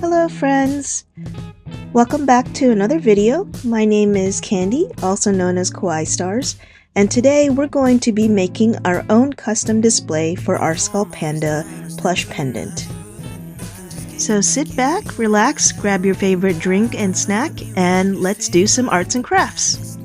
Hello friends! Welcome back to another video. My name is Candy, also known as Kawaii Stars, and today we're going to be making our own custom display for our Skullpanda Plush Pendant. So sit back, relax, grab your favorite drink and snack, and let's do some arts and crafts.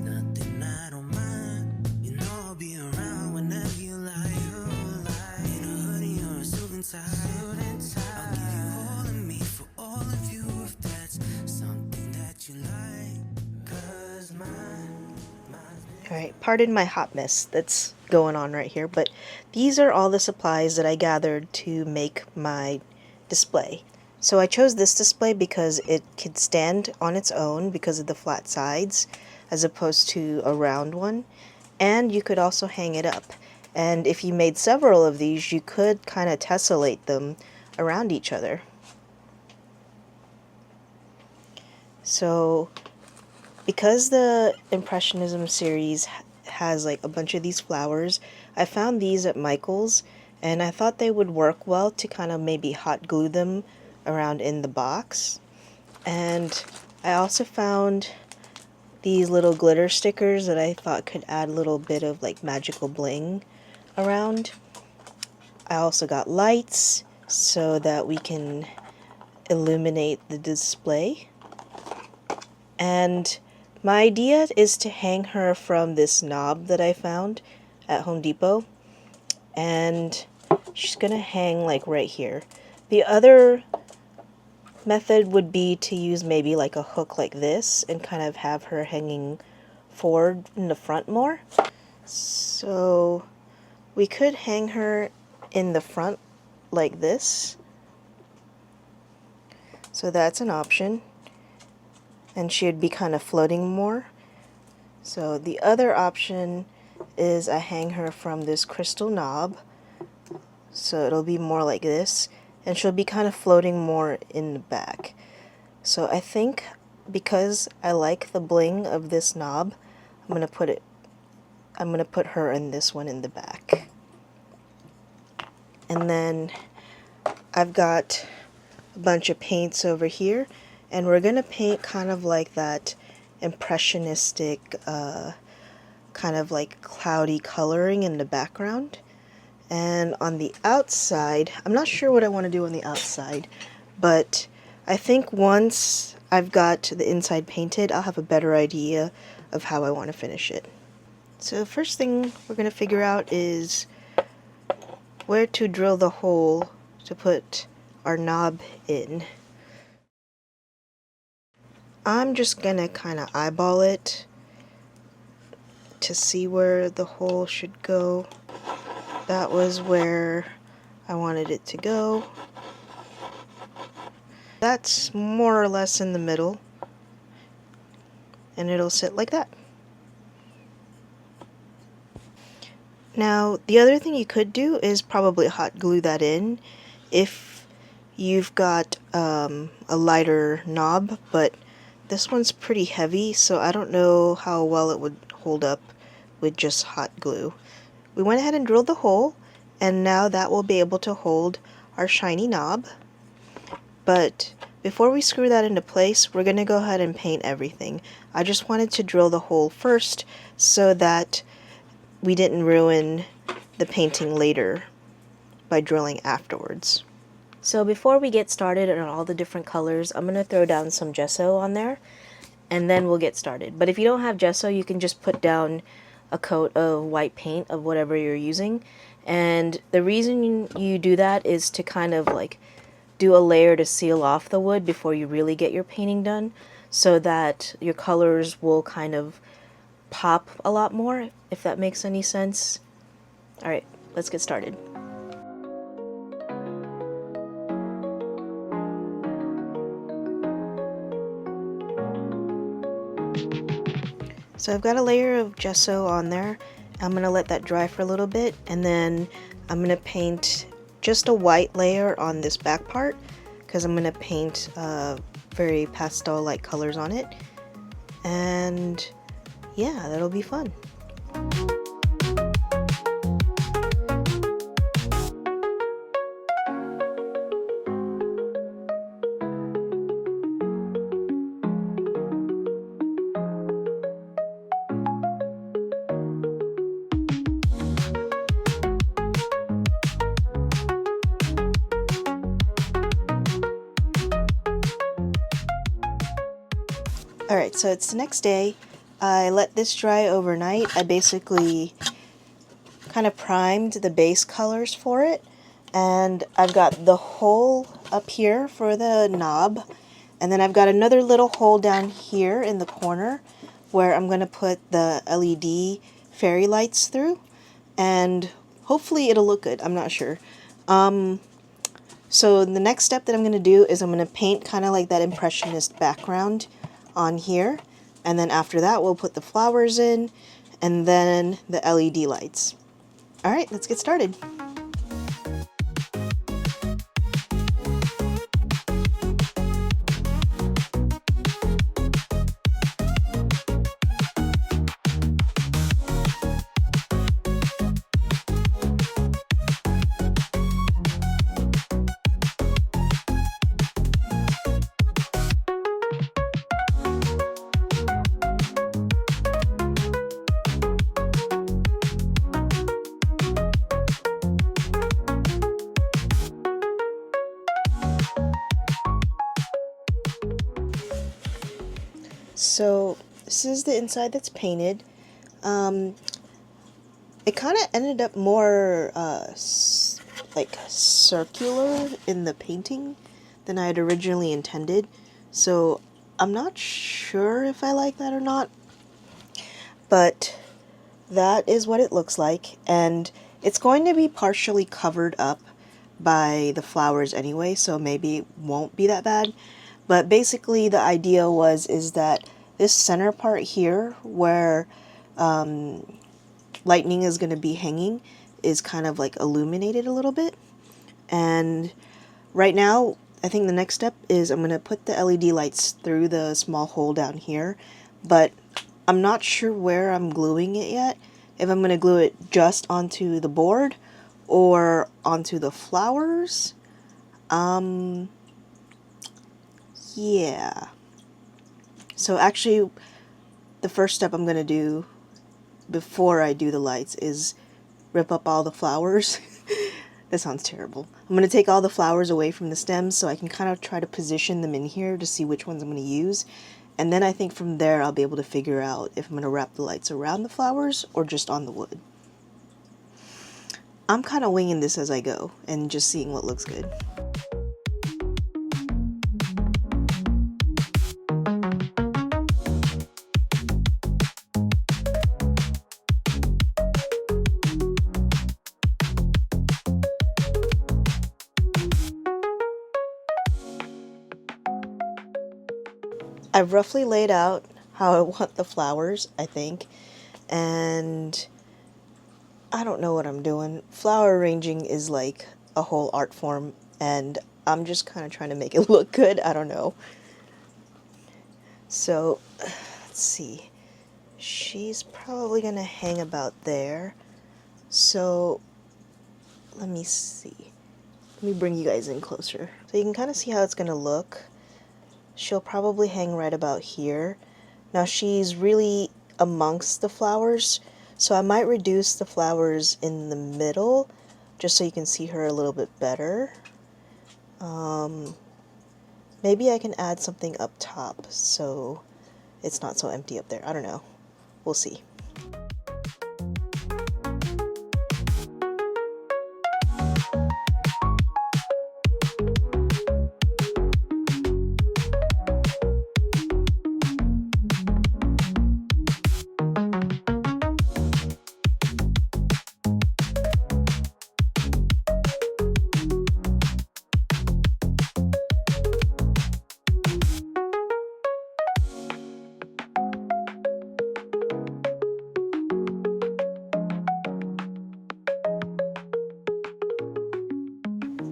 Alright, pardon my hot mess that's going on right here, but these are all the supplies that I gathered to make my display. So I chose this display because it could stand on its own because of the flat sides as opposed to a round one, and you could also hang it up. And if you made several of these, you could kind of tessellate them around each other. So because the Impressionism series has like a bunch of these flowers, I found these at Michael's and I thought they would work well to kind of maybe hot glue them around in the box. And I also found these little glitter stickers that I thought could add a little bit of like magical bling around. I also got lights so that we can illuminate the display. And my idea is to hang her from this knob that I found at Home Depot, and she's gonna hang like right here. The other method would be to use maybe like a hook like this and kind of have her hanging forward in the front more. So we could hang her in the front like this. So that's an option. And she would be kind of floating more. So the other option is I hang her from this crystal knob, so it'll be more like this, and she'll be kind of floating more in the back. So I think because I like the bling of this knob, I'm gonna put her in this one in the back. And then I've got a bunch of paints over here, and we're gonna paint kind of like that impressionistic kind of like cloudy coloring in the background. And on the outside, I'm not sure what I want to do on the outside, but I think once I've got the inside painted, I'll have a better idea of how I want to finish it. So the first thing we're gonna figure out is where to drill the hole to put our knob in. I'm just gonna kind of eyeball it to see where the hole should go. That was where I wanted it to go. That's more or less in the middle, and it'll sit like that. Now the other thing you could do is probably hot glue that in if you've got a lighter knob, but this one's pretty heavy, so I don't know how well it would hold up with just hot glue. We went ahead and drilled the hole, and now that will be able to hold our shiny knob. But before we screw that into place, we're going to go ahead and paint everything. I just wanted to drill the hole first so that we didn't ruin the painting later by drilling afterwards. So before we get started on all the different colors, I'm going to throw down some gesso on there, and then we'll get started. But if you don't have gesso, you can just put down a coat of white paint of whatever you're using. And the reason you do that is to kind of like do a layer to seal off the wood before you really get your painting done, so that your colors will kind of pop a lot more, if that makes any sense. Alright, let's get started. So I've got a layer of gesso on there. I'm going to let that dry for a little bit, and then I'm going to paint just a white layer on this back part because I'm going to paint very pastel-like colors on it. And yeah, that'll be fun. Alright, so it's the next day. I let this dry overnight. I basically kind of primed the base colors for it. And I've got the hole up here for the knob. And then I've got another little hole down here in the corner where I'm going to put the LED fairy lights through. And hopefully it'll look good. I'm not sure. So the next step that I'm going to do is I'm going to paint kind of like that impressionist background on here. And then after that we'll put the flowers in and then the LED lights. Alright, let's get started. So this is the inside that's painted. It kind of ended up more like circular in the painting than I had originally intended. So I'm not sure if I like that or not. But that is what it looks like. And it's going to be partially covered up by the flowers anyway, so maybe it won't be that bad. But basically the idea is that this center part here where lightning is going to be hanging is kind of like illuminated a little bit. And right now I think the next step is I'm going to put the LED lights through the small hole down here, but I'm not sure where I'm gluing it yet. If I'm going to glue it just onto the board or onto the flowers. Yeah. So actually, the first step I'm going to do before I do the lights is rip up all the flowers. That sounds terrible. I'm going to take all the flowers away from the stems so I can kind of try to position them in here to see which ones I'm going to use. And then I think from there I'll be able to figure out if I'm going to wrap the lights around the flowers or just on the wood. I'm kind of winging this as I go and just seeing what looks good. I've roughly laid out how I want the flowers, I think, and I don't know what I'm doing. Flower arranging is like a whole art form, and I'm just kind of trying to make it look good. I don't know. So, let's see. She's probably going to hang about there. So, let me see. Let me bring you guys in closer. So you can kind of see how it's going to look. She'll probably hang right about here. Now she's really amongst the flowers, so I might reduce the flowers in the middle just so you can see her a little bit better. Maybe I can add something up top so it's not so empty up there. I don't know. We'll see.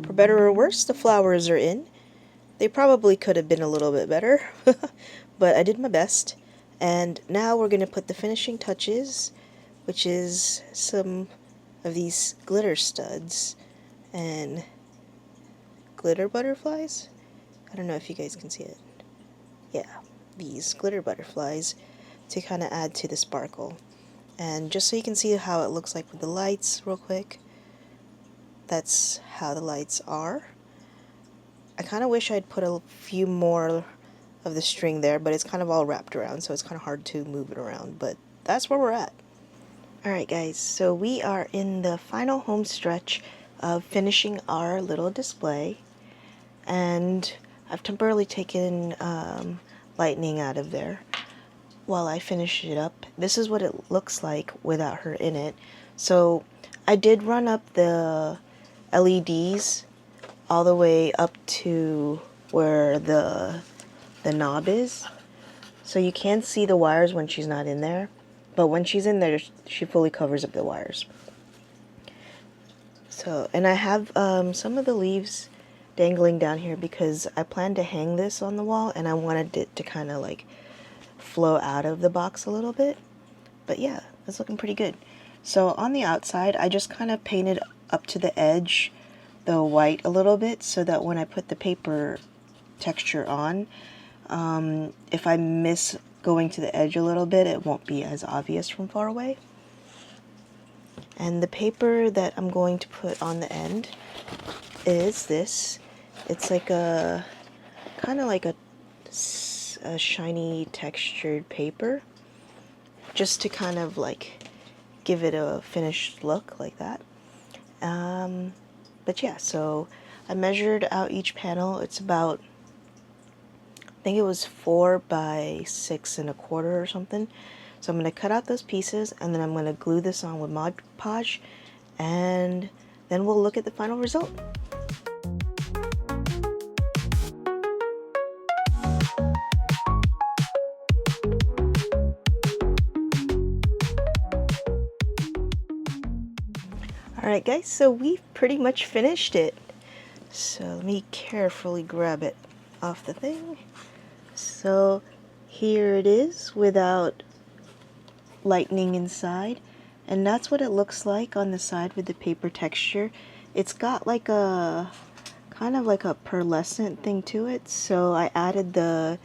For better or worse, the flowers are in. They probably could have been a little bit better, but I did my best. And now we're going to put the finishing touches, which is some of these glitter studs and glitter butterflies. I don't know if you guys can see it. Yeah, these glitter butterflies to kind of add to the sparkle. And just so you can see how it looks like with the lights real quick, that's how the lights are. I kind of wish I'd put a few more of the string there, but it's kind of all wrapped around, so it's kind of hard to move it around, but that's where we're at. Alright guys, so we are in the final home stretch of finishing our little display, and I've temporarily taken Lightning out of there while I finish it up. This is what it looks like without her in it. So I did run up the LEDs all the way up to where the knob is, so you can see the wires when she's not in there, but when she's in there she fully covers up the wires. So, and I have some of the leaves dangling down here because I plan to hang this on the wall and I wanted it to kind of like flow out of the box a little bit. But yeah, it's looking pretty good. So on the outside I just kind of painted up to the edge the white a little bit so that when I put the paper texture on, if I miss going to the edge a little bit, it won't be as obvious from far away. And the paper that I'm going to put on the end is this. It's like a kind of like a shiny textured paper, just to kind of like give it a finished look like that. But yeah, so I measured out each panel. It's about, I think it was 4 by 6 1/4 or something. So I'm going to cut out those pieces and then I'm going to glue this on with Mod Podge, and then we'll look at the final result. Alright guys, so we've pretty much finished it. So let me carefully grab it off the thing. So here it is without Lightning inside, and that's what it looks like on the side with the paper texture. It's got like a kind of like a pearlescent thing to it, so I added the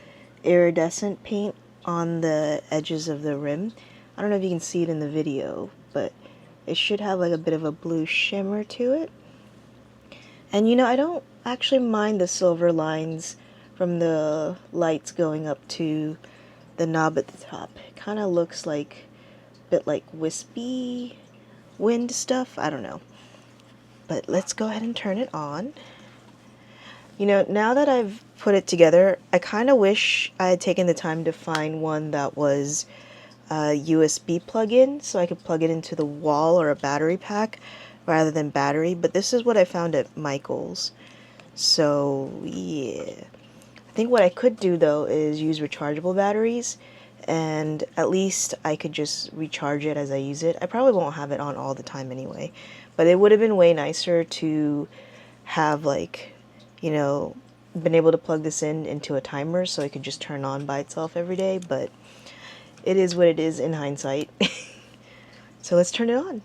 iridescent paint on the edges of the rim. I don't know if you can see it in the video, but it should have like a bit of a blue shimmer to it. And you know, I don't actually mind the silver lines from the lights going up to the knob at the top. It kind of looks like a bit like wispy wind stuff. I don't know. But let's go ahead and turn it on. You know, now that I've put it together, I kind of wish I had taken the time to find one that was USB plug-in, so I could plug it into the wall or a battery pack rather than battery, but this is what I found at Michael's. So yeah, I think what I could do though is use rechargeable batteries, and at least I could just recharge it as I use it. I probably won't have it on all the time anyway, but it would have been way nicer to have, like, you know, been able to plug this in into a timer so it could just turn on by itself every day, but it is what it is in hindsight. So let's turn it on.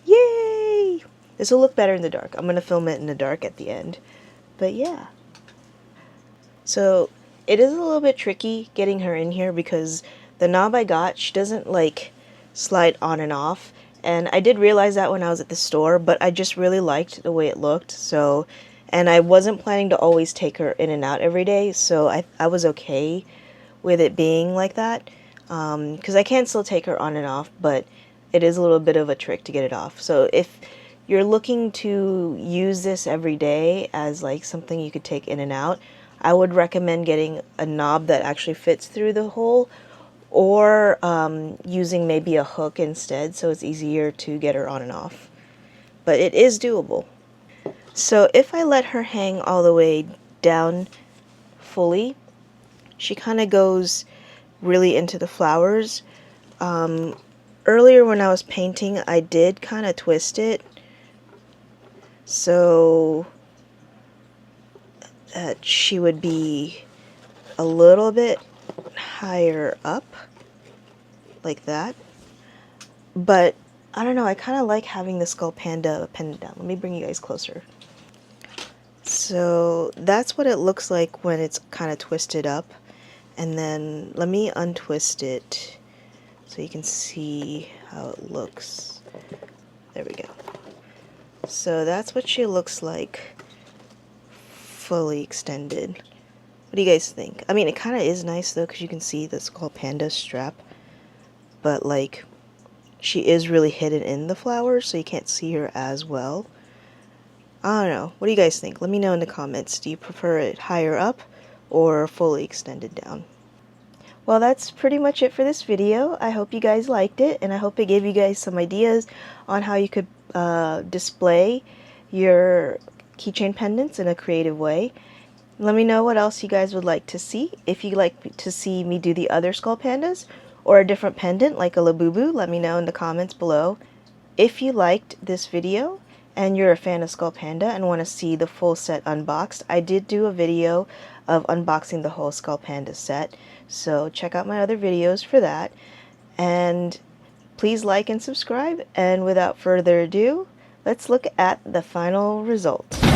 Yay! This will look better in the dark. I'm going to film it in the dark at the end. But yeah. So it is a little bit tricky getting her in here because the knob I got, she doesn't like slide on and off. And I did realize that when I was at the store, but I just really liked the way it looked. So, and I wasn't planning to always take her in and out every day, so I was okay with it being like that, because I can still take her on and off, but it is a little bit of a trick to get it off. So if you're looking to use this every day as like something you could take in and out, I would recommend getting a knob that actually fits through the hole, or using maybe a hook instead so it's easier to get her on and off. But it is doable. So if I let her hang all the way down fully, she kind of goes really into the flowers. Earlier when I was painting, I did kind of twist it so that she would be a little bit higher up, like that. But I don't know, I kind of like having the Skullpanda pendant. Let me bring you guys closer. So that's what it looks like when it's kind of twisted up. And then let me untwist it so you can see how it looks. There we go. So that's what she looks like fully extended. do you guys think? I mean, it kind of is nice though, because you can see the Skullpanda strap, but like, she is really hidden in the flowers, so you can't see her as well. I don't know. What do you guys think? Let me know in the comments. Do you prefer it higher up or fully extended down? Well, that's pretty much it for this video. I hope you guys liked it, and I hope it gave you guys some ideas on how you could display your keychain pendants in a creative way. Let me know what else you guys would like to see. If you'd like to see me do the other Skullpandas or a different pendant like a Labubu, let me know in the comments below. If you liked this video and you're a fan of Skullpanda and want to see the full set unboxed, I did do a video of unboxing the whole Skullpanda set, so check out my other videos for that. And please like and subscribe, and without further ado, let's look at the final result.